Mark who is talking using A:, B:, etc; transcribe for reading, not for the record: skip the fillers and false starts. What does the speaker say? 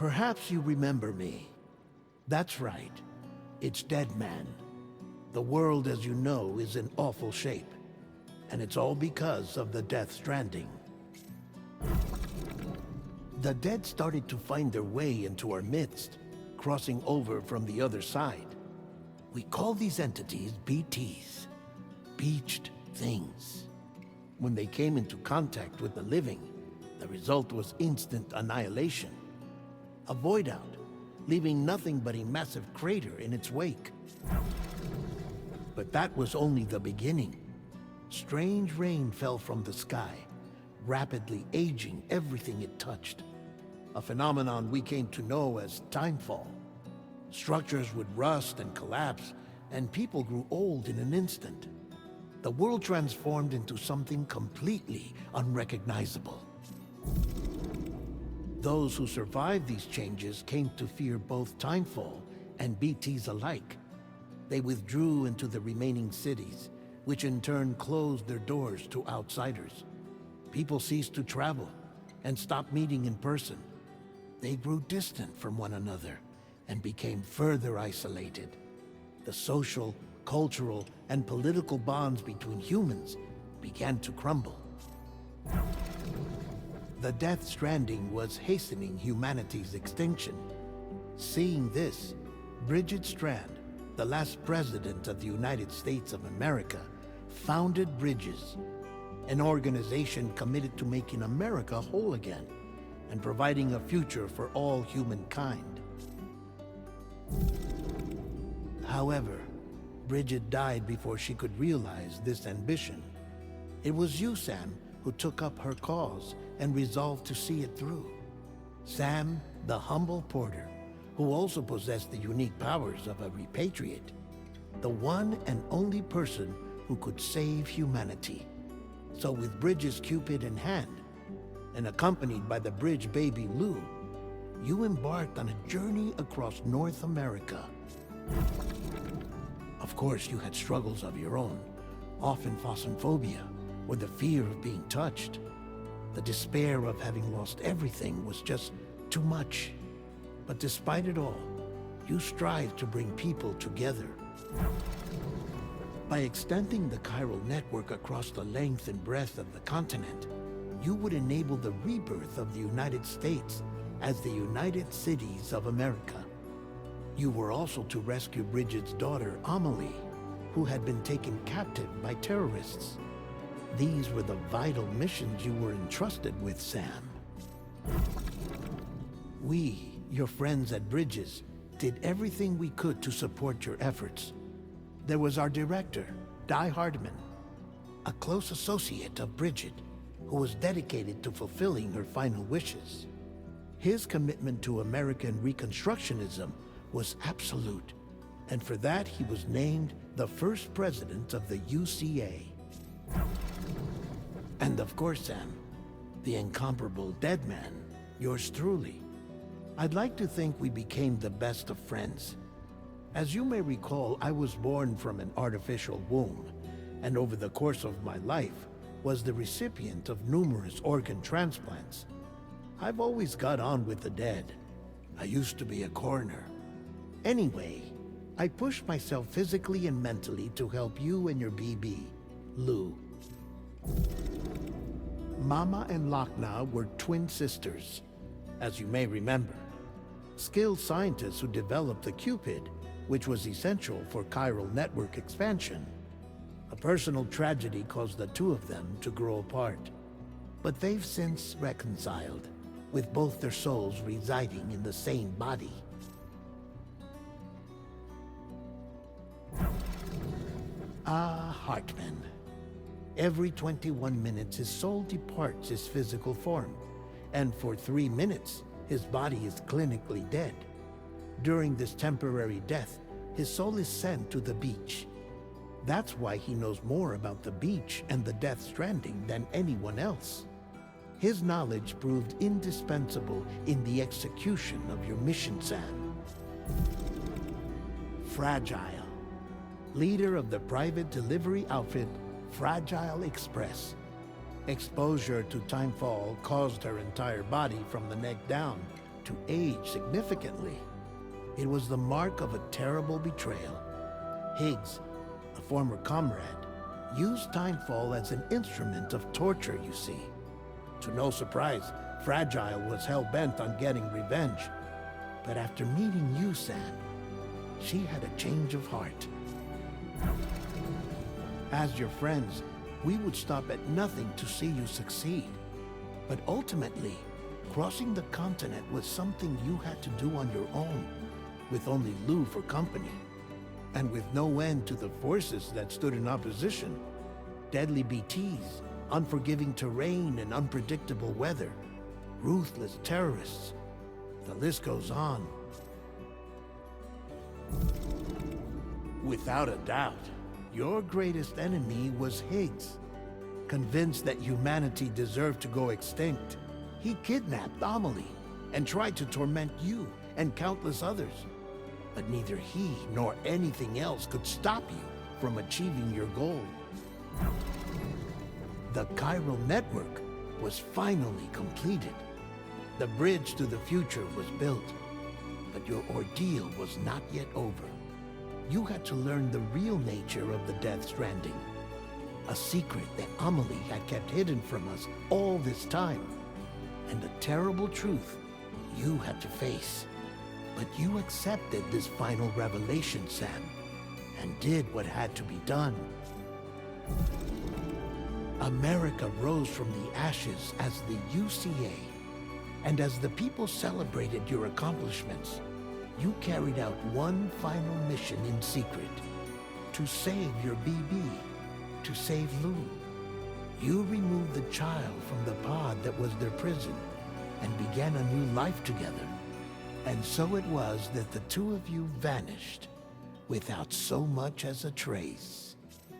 A: Perhaps you remember me. That's right. It's Dead Man. The world, as you know, is in awful shape. And it's all because of the Death Stranding. The dead started to find their way into our midst, crossing over from the other side. We call these entities BTs, Beached Things. When they came into contact with the living, the result was instant annihilation. A void out, leaving nothing but a massive crater in its wake. But that was only the beginning. Strange rain fell from the sky, rapidly aging everything it touched. A phenomenon we came to know as timefall. Structures would rust and collapse, and people grew old in an instant. The world transformed into something completely unrecognizable. Those who survived these changes came to fear both timefall and BTs alike. They withdrew into the remaining cities, which in turn closed their doors to outsiders. People ceased to travel and stopped meeting in person. They grew distant from one another and became further isolated. The social, cultural, and political bonds between humans began to crumble. The Death Stranding was hastening humanity's extinction. Seeing this, Bridget Strand, the last president of the United States of America, founded Bridges, an organization committed to making America whole again and providing a future for all humankind. However, Bridget died before she could realize this ambition. It was you, Sam, who took up her cause and resolved to see it through. Sam, the humble porter, who also possessed the unique powers of a repatriate, the one and only person who could save humanity. So with Bridges' Cupid in hand, and accompanied by the bridge baby Lou, you embarked on a journey across North America. Of course, you had struggles of your own, often phosmophobia, or the fear of being touched. The despair of having lost everything was just too much. But despite it all, you strive to bring people together. By extending the chiral network across the length and breadth of the continent, you would enable the rebirth of the United States as the United Cities of America. You were also to rescue Bridget's daughter, Amelie, who had been taken captive by terrorists. These were the vital missions you were entrusted with, Sam. We, your friends at Bridges, did everything we could to support your efforts. There was our director, Di Hardman, a close associate of Bridget, who was dedicated to fulfilling her final wishes. His commitment to American Reconstructionism was absolute, and for that he was named the first president of the UCA. And of course, Sam, the incomparable Dead Man, yours truly. I'd like to think we became the best of friends. As you may recall, I was born from an artificial womb, and over the course of my life, was the recipient of numerous organ transplants. I've always got on with the dead. I used to be a coroner. Anyway, I pushed myself physically and mentally to help you and your BB, Lou. Mama and Lochna were twin sisters, as you may remember. Skilled scientists who developed the Cupid, which was essential for chiral network expansion. A personal tragedy caused the two of them to grow apart. But they've since reconciled, with both their souls residing in the same body. Hartman. Every 21 minutes his soul departs his physical form, and for 3 minutes his body is clinically dead. During this temporary death, his soul is sent to the beach. That's why he knows more about the beach and the Death Stranding than anyone else. His knowledge proved indispensable in the execution of your mission, Sam. Fragile. Leader of the private delivery outfit, Fragile Express. Exposure to timefall caused her entire body from the neck down to age significantly. It was the mark of a terrible betrayal. Higgs, a former comrade, used Timefall as an instrument of torture, you see. To no surprise, Fragile was hell-bent on getting revenge. But after meeting you, Sam, she had a change of heart. As your friends, we would stop at nothing to see you succeed. But ultimately, crossing the continent was something you had to do on your own, with only Lou for company. And with no end to the forces that stood in opposition. Deadly BTs, unforgiving terrain and unpredictable weather, ruthless terrorists. The list goes on. Without a doubt, your greatest enemy was Higgs. Convinced that humanity deserved to go extinct, he kidnapped Amelie and tried to torment you and countless others. But neither he nor anything else could stop you from achieving your goal. The chiral network was finally completed. The bridge to the future was built, but your ordeal was not yet over. You had to learn the real nature of the Death Stranding, a secret that Amelie had kept hidden from us all this time, and a terrible truth you had to face. But you accepted this final revelation, Sam, and did what had to be done. America rose from the ashes as the UCA, and as the people celebrated your accomplishments, you carried out one final mission in secret, to save your BB, to save Lou. You removed the child from the pod that was their prison, and began a new life together. And so it was that the two of you vanished, without so much as a trace.